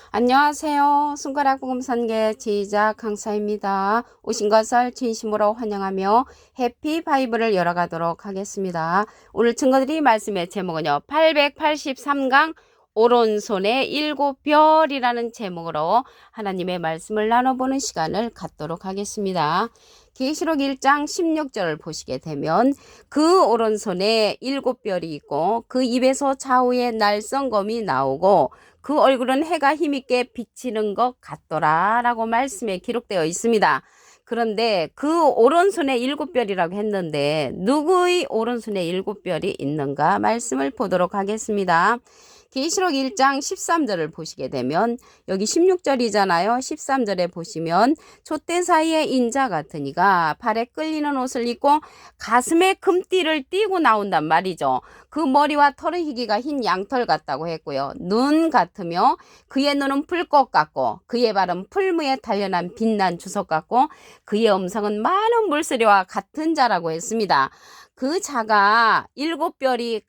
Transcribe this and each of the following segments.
안녕하세요. 손가락 복음선계 지휘자 강사입니다. 오신 것을 진심으로 환영하며 해피 바이블을 열어가도록 하겠습니다. 오늘 증거드릴 말씀의 제목은요. 883강 오른손의 7별이라는 제목으로 하나님의 말씀을 나눠보는 시간을 갖도록 하겠습니다. 계시록 1장 16절을 보시게 되면 그 오른손에 7별이 있고 그 입에서 좌우에 날성검이 나오고 그 얼굴은 해가 힘있게 비치는 것 같더라 라고 말씀에 기록되어 있습니다. 그런데 그 오른손에 7별이라고 했는데 누구의 오른손에 7별이 있는가 말씀을 보도록 하겠습니다. 계시록 1장 13절을 보시게 되면 여기 16절이잖아요. 13절에 보시면 촛대 사이에 인자 같은 이가 발에 끌리는 옷을 입고 가슴에 금띠를 띠고 나온단 말이죠. 그 머리와 털의 희기가 흰 양털 같다고 했고요. 눈 같으며 그의 눈은 불꽃 같고 그의 발은 풀무에 단련한 빛난 주석 같고 그의 음성은 많은 물소리와 같은 자라고 했습니다. 그 자가 7별이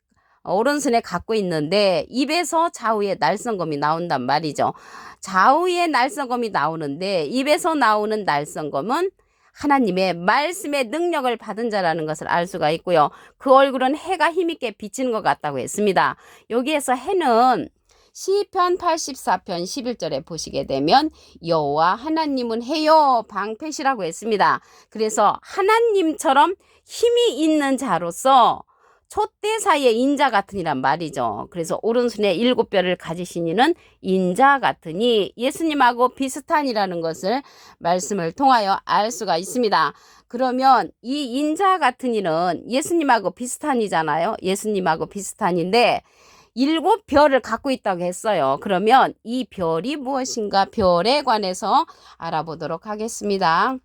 오른손에 갖고 있는데 입에서 좌우에 날성검이 나온단 말이죠. 좌우에 날성검이 나오는데 입에서 나오는 날성검은 하나님의 말씀의 능력을 받은 자라는 것을 알 수가 있고요. 그 얼굴은 해가 힘있게 비치는 것 같다고 했습니다. 여기에서 해는 시편 84편 11절에 보시게 되면 여호와 하나님은 해요 방패시라고 했습니다. 그래서 하나님처럼 힘이 있는 자로서 촛대 사이에 인자 같으니란 말이죠. 그래서 오른손에 7별을 가지신 이는 인자 같으니 예수님하고 비슷한이라는 것을 말씀을 통하여 알 수가 있습니다. 그러면 이 인자 같은 이는 예수님하고 비슷한이잖아요. 예수님하고 비슷한인데 7별을 갖고 있다고 했어요. 그러면 이 별이 무엇인가 별에 관해서 알아보도록 하겠습니다.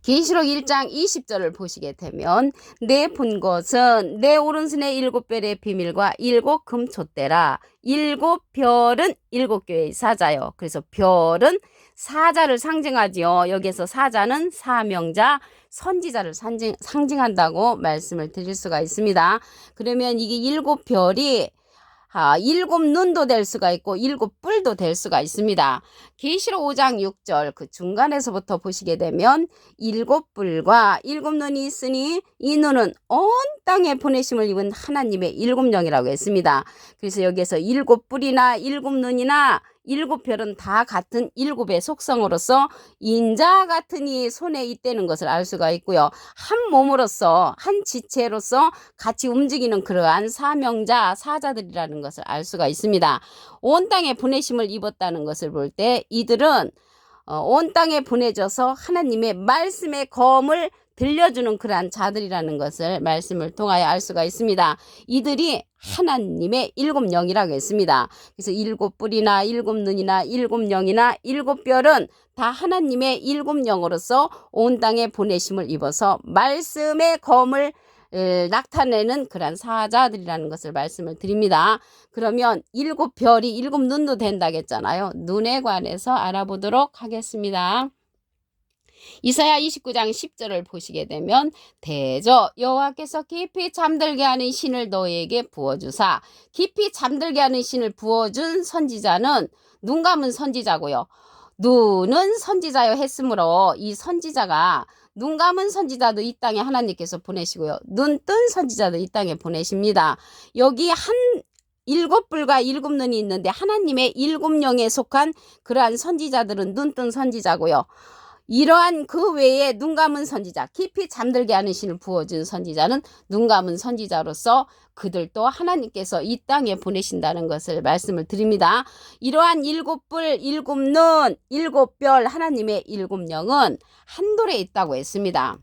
계시록 1장 20절을 보시게 되면 내 본 것은 내 오른손의 7별의 비밀과 7금촛대라. 7별은 7교회의 사자요. 그래서 별은 사자를 상징하지요. 여기에서 사자는 사명자, 선지자를 상징한다고 말씀을 드릴 수가 있습니다. 그러면 이게 7별이 7눈도 될 수가 있고 7뿔도 될 수가 있습니다. 계시록 5장 6절 그 중간에서부터 보시게 되면 7뿔과 7눈이 있으니 이 눈은 온 땅에 보내심을 입은 하나님의 7영이라고 했습니다. 그래서 여기에서 7뿔이나 7눈이나 7별은 다 같은 7의 속성으로서 인자 같은 이 손에 있다는 것을 알 수가 있고요. 한 몸으로서 한 지체로서 같이 움직이는 그러한 사명자 사자들이라는 것을 알 수가 있습니다. 온 땅에 보내심을 입었다는 것을 볼 때 이들은 온 땅에 보내져서 하나님의 말씀의 검을 들려주는 그러한 자들이라는 것을 말씀을 통하여 알 수가 있습니다. 이들이 하나님의 7영이라고 했습니다. 그래서 7뿔이나 7눈이나 7영이나 7별은 다 하나님의 7영으로서 온 땅에 보내심을 입어서 말씀의 검을 나타내는 그런 사자들이라는 것을 말씀을 드립니다. 그러면 7별이 7눈도 된다겠잖아요. 눈에 관해서 알아보도록 하겠습니다. 이사야 29장 10절을 보시게 되면 대저 여호와께서 깊이 잠들게 하는 신을 너희에게 부어주사. 깊이 잠들게 하는 신을 부어준 선지자는 눈 감은 선지자고요. 눈은 선지자여 했으므로 이 선지자가 눈 감은 선지자도 이 땅에 하나님께서 보내시고요. 눈 뜬 선지자도 이 땅에 보내십니다. 여기 7뿔과 7눈이 있는데 하나님의 7영에 속한 그러한 선지자들은 눈 뜬 선지자고요. 이러한 그 외에 눈 감은 선지자, 깊이 잠들게 하는 신을 부어준 선지자는 눈 감은 선지자로서 그들도 하나님께서 이 땅에 보내신다는 것을 말씀을 드립니다. 이러한 7뿔, 7눈, 7별 하나님의 7영은 한 돌에 있다고 했습니다.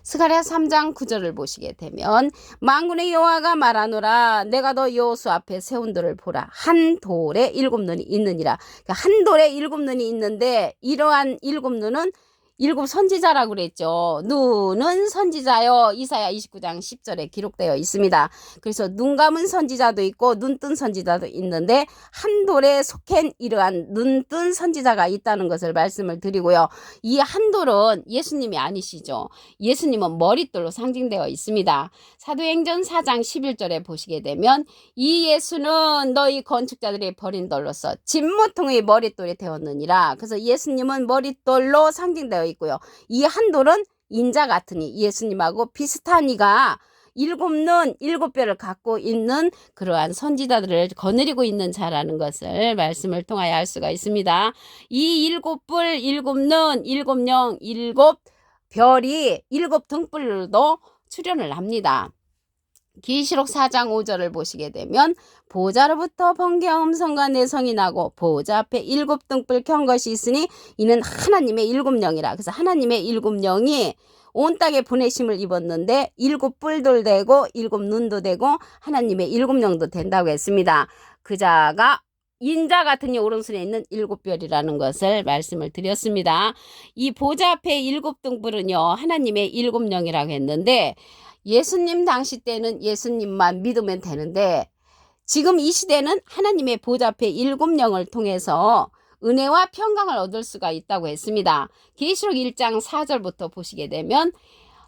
스가랴 3장 9절을 보시게 되면 만군의 여호와가 말하노라 내가 너 여호수 앞에 세운 돌을 보라 한 돌에 7눈이 있느니라. 한 돌에 7눈이 있는데 이러한 7눈은 일곱 선지자라고 그랬죠. 눈은 선지자요. 이사야 29장 10절에 기록되어 있습니다. 그래서 눈 감은 선지자도 있고 눈 뜬 선지자도 있는데 한 돌에 속한 이러한 눈 뜬 선지자가 있다는 것을 말씀을 드리고요. 이 한 돌은 예수님이 아니시죠. 예수님은 머릿돌로 상징되어 있습니다. 사도행전 4장 11절에 보시게 되면 이 예수는 너희 건축자들이 버린 돌로서 진모퉁의 머릿돌이 되었느니라. 그래서 예수님은 머릿돌로 상징되어 있고요. 이 한 돌은 인자 같으니 예수님하고 비슷한 이가 일곱 눈, 일곱 뼈를 갖고 있는 그러한 선지자들을 거느리고 있는 자라는 것을 말씀을 통하여 알 수가 있습니다. 이 일곱 뿔, 일곱 눈, 일곱 영, 일곱 별이 일곱 등불로도 출현을 합니다. 계시록 4장 5절을 보시게 되면 보좌로부터 번개와 음성과 내성이 나고 보좌 앞에 일곱 등불 켠 것이 있으니 이는 하나님의 일곱 영이라. 그래서 하나님의 일곱 영이 온 땅에 보내심을 입었는데 일곱 뿔도 되고 일곱 눈도 되고 하나님의 일곱 영도 된다고 했습니다. 그 자가 인자 같은 이 오른손에 있는 일곱 별이라는 것을 말씀을 드렸습니다. 이 보좌 앞에 일곱 등불은요 하나님의 일곱 영이라고 했는데 예수님 당시 때는 예수님만 믿으면 되는데 지금 이 시대는 하나님의 보좌 앞에 일곱 영을 통해서 은혜와 평강을 얻을 수가 있다고 했습니다. 계시록 1장 4절부터 보시게 되면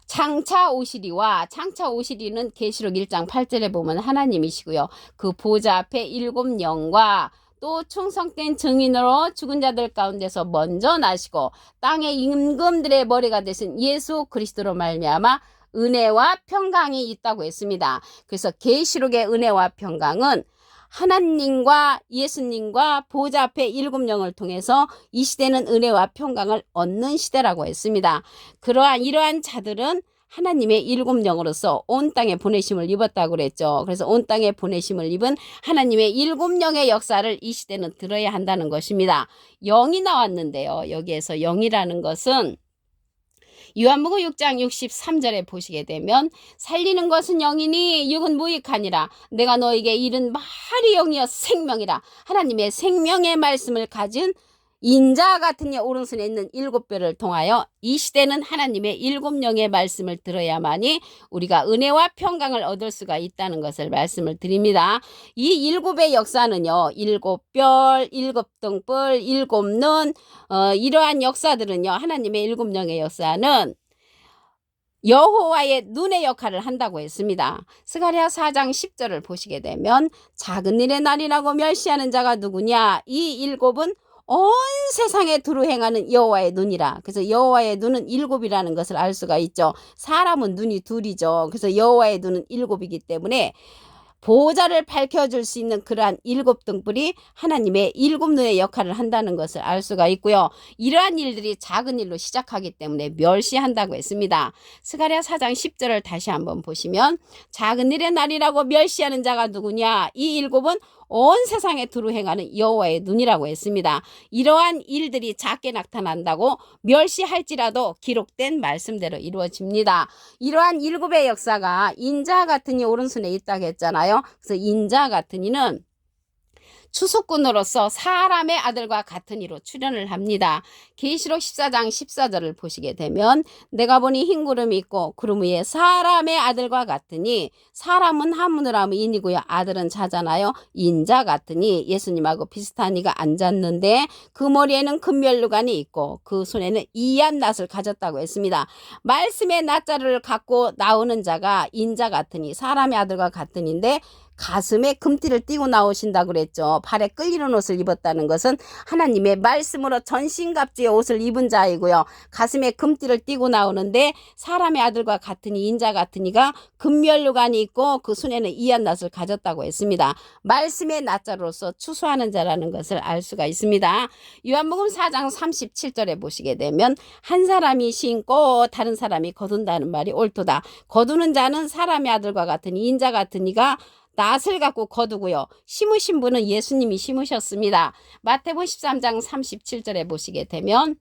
장차 오시리와 장차 오시리는 계시록 1장 8절에 보면 하나님이시고요. 그 보좌 앞에 일곱 영과 또 충성된 증인으로 죽은 자들 가운데서 먼저 나시고 땅의 임금들의 머리가 되신 예수 그리스도로 말미암아 은혜와 평강이 있다고 했습니다. 그래서 계시록의 은혜와 평강은 하나님과 예수님과 보좌 앞에 일곱 영을 통해서 이 시대는 은혜와 평강을 얻는 시대라고 했습니다. 이러한 자들은 하나님의 일곱 영으로서 온 땅에 보내심을 입었다고 그랬죠. 그래서 온 땅에 보내심을 입은 하나님의 일곱 영의 역사를 이 시대는 들어야 한다는 것입니다. 영이 나왔는데요. 여기에서 영이라는 것은 요한복음 6장 63절에 보시게 되면 살리는 것은 영이니 육은 무익하니라. 내가 너에게 이른 말이 영이여 생명이라. 하나님의 생명의 말씀을 가진 인자 같은 이 오른손에 있는 일곱 뼈를 통하여 이 시대는 하나님의 일곱 영의 말씀을 들어야만이 우리가 은혜와 평강을 얻을 수가 있다는 것을 말씀을 드립니다. 이 일곱의 역사는요. 일곱 별, 일곱 등불, 일곱 눈 이러한 역사들은요. 하나님의 일곱 영의 역사는 여호와의 눈의 역할을 한다고 했습니다. 스가랴 4장 10절을 보시게 되면 작은 일의 날이라고 멸시하는 자가 누구냐? 이 일곱은 온 세상에 두루 행하는 여호와의 눈이라. 그래서 여호와의 눈은 일곱이라는 것을 알 수가 있죠. 사람은 눈이 둘이죠. 그래서 여호와의 눈은 일곱이기 때문에 보호자를 밝혀줄 수 있는 그러한 일곱 등불이 하나님의 일곱 눈의 역할을 한다는 것을 알 수가 있고요. 이러한 일들이 작은 일로 시작하기 때문에 멸시한다고 했습니다. 스가랴 4장 10절을 다시 한번 보시면 작은 일의 날이라고 멸시하는 자가 누구냐? 이 일곱은 온 세상에 두루 행하는 여호와의 눈이라고 했습니다. 이러한 일들이 작게 나타난다고 멸시할지라도 기록된 말씀대로 이루어집니다. 이러한 일곱의 역사가 인자 같은 이 오른손에 있다고 했잖아요. 그래서 인자 같은 이는 추수꾼으로서 사람의 아들과 같은 이로 출현을 합니다. 계시록 14장 14절을 보시게 되면 내가 보니 흰 구름이 있고 구름 위에 사람의 아들과 같으니 사람은 한문으로 하면 인이고요. 아들은 자잖아요. 인자 같으니 예수님하고 비슷한 이가 앉았는데 그 머리에는 금면류관이 있고 그 손에는 이한 낫을 가졌다고 했습니다. 말씀의 낫자루를 갖고 나오는 자가 인자 같으니 사람의 아들과 같으니인데 가슴에 금띠를 띠고 나오신다고 그랬죠. 발에 끌리는 옷을 입었다는 것은 하나님의 말씀으로 전신갑주의 옷을 입은 자이고요. 가슴에 금띠를 띠고 나오는데 사람의 아들과 같으니 인자 같으니가 금면류관이 있고 그 손에는 이한 낫을 가졌다고 했습니다. 말씀의 낫자로서 추수하는 자라는 것을 알 수가 있습니다. 요한복음 4장 37절에 보시게 되면 한 사람이 심고 다른 사람이 거둔다는 말이 옳도다. 거두는 자는 사람의 아들과 같으니 인자 같으니가 낫을 갖고 거두고요. 심으신 분은 예수님이 심으셨습니다. 마태복음 13장 37절에 보시게 되면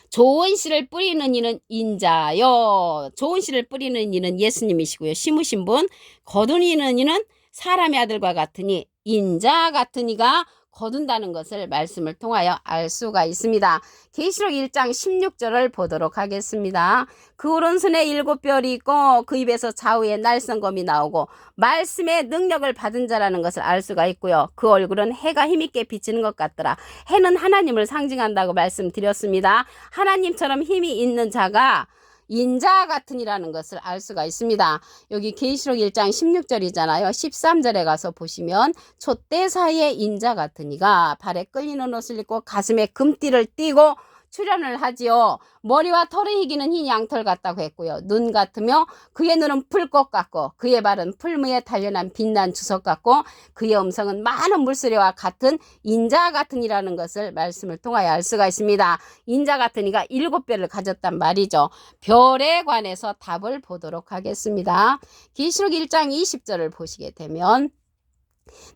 좋은 씨를 뿌리는 이는 인자요. 좋은 씨를 뿌리는 이는 예수님이시고요. 심으신 분, 거두는 이는 사람의 아들과 같으니 인자 같은 이가 거둔다는 것을 말씀을 통하여 알 수가 있습니다. 계시록 1장 16절을 보도록 하겠습니다. 그 오른손에 7별이 있고 그 입에서 좌우에 날성검이 나오고 말씀의 능력을 받은 자라는 것을 알 수가 있고요. 그 얼굴은 해가 힘있게 비치는 것 같더라. 해는 하나님을 상징한다고 말씀드렸습니다. 하나님처럼 힘이 있는 자가 인자 같으니라는 것을 알 수가 있습니다. 여기 계시록 1장 16절이잖아요. 13절에 가서 보시면 촛대 사이에 인자 같으니가 발에 끌리는 옷을 입고 가슴에 금띠를 띠고 출현을 하지요. 머리와 털의 희기는 흰 양털 같다고 했고요. 눈 같으며 그의 눈은 불꽃 같고 그의 발은 풀무에 단련한 빛난 주석 같고 그의 음성은 많은 물소리와 같은 인자 같으니라는 것을 말씀을 통하여 알 수가 있습니다. 인자 같으니가 7별을 가졌단 말이죠. 별에 관해서 답을 보도록 하겠습니다. 계시록 1장 20절을 보시게 되면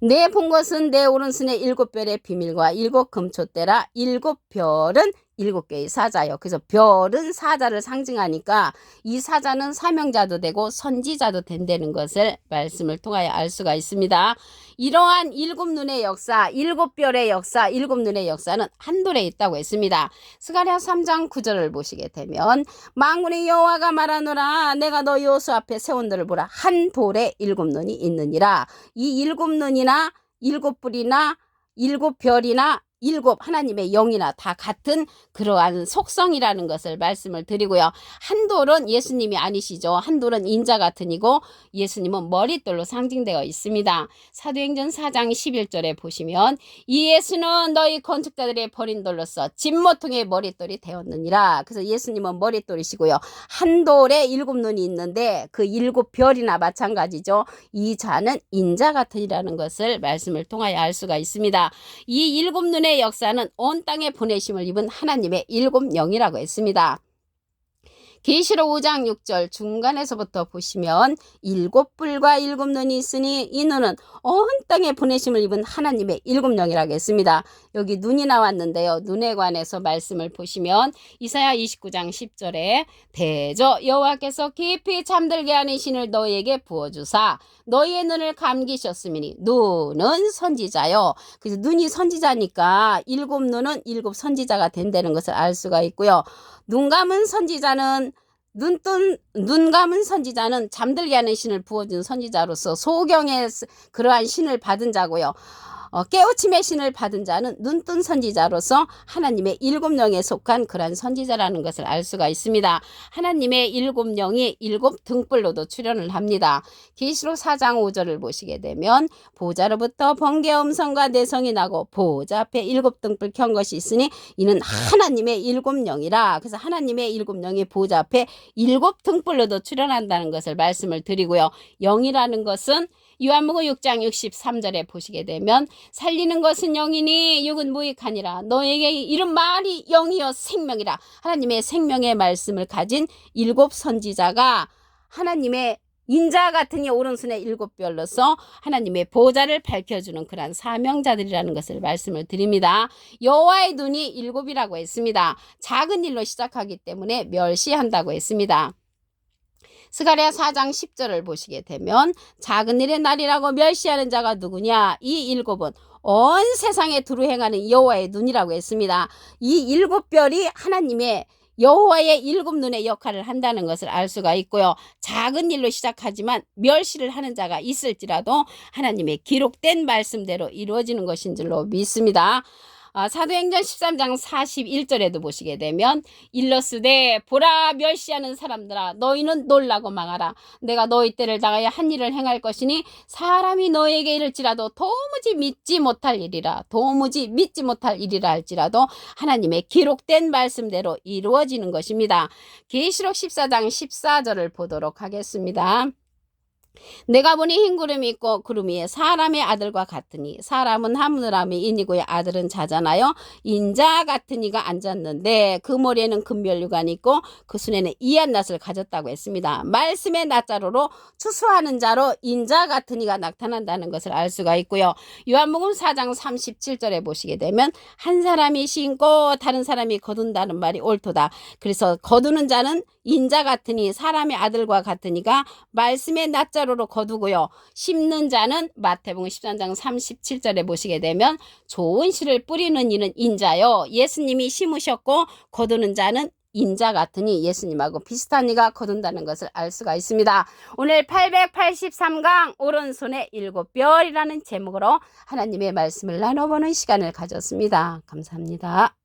내 본 것은 내 오른손에 7별의 비밀과 7금촛대라. 7별은 7개의 사자요. 그래서 별은 사자를 상징하니까 이 사자는 사명자도 되고 선지자도 된다는 것을 말씀을 통하여 알 수가 있습니다. 이러한 7눈의 역사, 7별의 역사, 7눈의 역사는 한 돌에 있다고 했습니다. 스가랴 3장 9절을 보시게 되면 만군의 여호와가 말하노라 내가 너 여호수 앞에 세운 돌을 보라 한 돌에 7눈이 있느니라. 이 7눈이나 7뿔이나 7별이나 7 하나님의 영이나 다 같은 그러한 속성이라는 것을 말씀을 드리고요. 한 돌은 예수님이 아니시죠. 한 돌은 인자 같으니고 예수님은 머릿돌로 상징되어 있습니다. 사도행전 4장 11절에 보시면 이 예수는 너희 건축자들의 버린 돌로서 진모퉁이의 머릿돌이 되었느니라. 그래서 예수님은 머릿돌이시고요. 한 돌에 7눈이 있는데 그 7별이나 마찬가지죠. 이 자는 인자 같으리라는 것을 말씀을 통하여 알 수가 있습니다. 이 7눈의 역사는 온 땅에 보내심을 입은 하나님의 7영이라고 했습니다. 계시록 5장 6절 중간에서부터 보시면 7뿔과 7눈이 있으니 이 눈은 온 땅에 보내심을 입은 하나님의 7영이라고 했습니다. 여기 눈이 나왔는데요. 눈에 관해서 말씀을 보시면 이사야 29장 10절에 대저 여호와께서 깊이 잠들게 하는 신을 너희에게 부어주사 너희의 눈을 감기셨으니 눈은 선지자요. 그래서 눈이 선지자니까 7눈은 7 선지자가 된다는 것을 알 수가 있고요. 눈 감은 선지자는 잠들게 하는 신을 부어준 선지자로서 소경의 그러한 신을 받은 자고요. 깨우침의 신을 받은 자는 눈뜬 선지자로서 하나님의 7영에 속한 그러한 선지자라는 것을 알 수가 있습니다. 하나님의 7영이 7등불로도 출현을 합니다. 계시록 4장 5절을 보시게 되면 보좌로부터 번개 음성과 내성이 나고 보좌 앞에 7등불 켠 것이 있으니 이는 하나님의 7영이라. 그래서 하나님의 7영이 보좌 앞에 7등불로도 출현한다는 것을 말씀을 드리고요. 영이라는 것은 요한복음 6장 63절에 보시게 되면 살리는 것은 영이니 육은 무익하니라. 너에게 이른 말이 영이여 생명이라. 하나님의 생명의 말씀을 가진 7 선지자가 하나님의 인자 같으니 오른손에 7별로서 하나님의 보좌를 밝혀주는 그러한 사명자들이라는 것을 말씀을 드립니다. 여호와의 눈이 7이라고 했습니다. 작은 일로 시작하기 때문에 멸시한다고 했습니다. 스가랴 4장 10절을 보시게 되면 작은 일의 날이라고 멸시하는 자가 누구냐? 이 7은 온 세상에 두루 행하는 여호와의 눈이라고 했습니다. 이 7별이 하나님의 여호와의 7눈의 역할을 한다는 것을 알 수가 있고요. 작은 일로 시작하지만 멸시를 하는 자가 있을지라도 하나님의 기록된 말씀대로 이루어지는 것인 줄로 믿습니다. 사도행전 13장 41절에도 보시게 되면 일러스되 보라 멸시하는 사람들아 너희는 놀라고 망하라. 내가 너희 때를 당하여 한 일을 행할 것이니 사람이 너희에게 이를지라도 도무지 믿지 못할 일이라 할지라도 하나님의 기록된 말씀대로 이루어지는 것입니다. 계시록 14장 14절을 보도록 하겠습니다. 내가 보니 흰 구름이 있고 구름 위에 사람의 아들과 같으니 사람은 하늘함이 인이고의 아들은 자잖아요. 인자 같은 이가 앉았는데 그 머리에는 금면류관이 있고 그 손에는 이한 낫을 가졌다고 했습니다. 말씀의 낫자로로 추수하는 자로 인자 같은 이가 나타난다는 것을 알 수가 있고요. 요한복음 4장 37절에 보시게 되면 한 사람이 심고 다른 사람이 거둔다는 말이 옳도다. 그래서 거두는 자는 인자 같으니 사람의 아들과 같으니가 말씀의 낮자로로 거두고요. 심는 자는 마태복음 13장 37절에 보시게 되면 좋은 씨를 뿌리는 이는 인자요. 예수님이 심으셨고 거두는 자는 인자 같으니 예수님하고 비슷한 이가 거둔다는 것을 알 수가 있습니다. 오늘 883강 오른손에 7별이라는 제목으로 하나님의 말씀을 나눠보는 시간을 가졌습니다. 감사합니다.